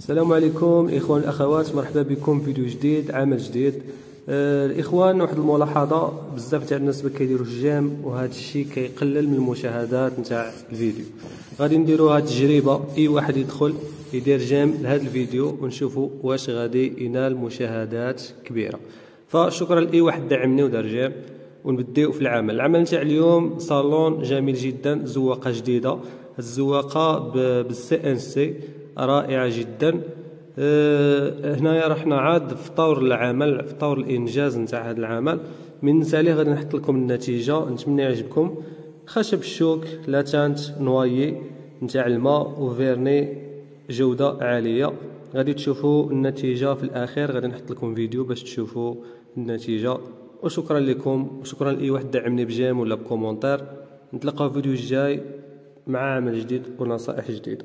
السلام عليكم اخوان الاخوات، مرحبا بكم في فيديو جديد، عمل جديد. الاخوان، واحد الملاحظه، بزاف تاع الناس ما كيديروش جيم، وهذا الشيء كيقلل من المشاهدات نتاع الفيديو. غادي نديروا هذه التجربه، اي واحد يدخل يدير جيم لهذا الفيديو ونشوفوا واش غادي ينال مشاهدات كبيره. فشكرا لاي واحد دعمني ودار جيم، ونبداو في العمل نتاع اليوم. صالون جميل جدا، زواقه جديده، الزواقه بالسي ان سي رائعه جدا. هنايا رحنا عاد في طور العمل، في طور الانجاز نتاع هذا العمل. من نسالي غادي نحط لكم النتيجه، نتمنى يعجبكم. خشب الشوك، لاتانت نوايي نتاع الماء، وفيرني جوده عاليه. غادي تشوفوا النتيجه في الاخير، غادي نحط لكم فيديو باش تشوفوا النتيجه. وشكرا لكم، وشكرا لاي واحد دعمني بجيم ولا بكومونتير. نتلاقاو في الفيديو الجاي مع عمل جديد ونصائح جديده.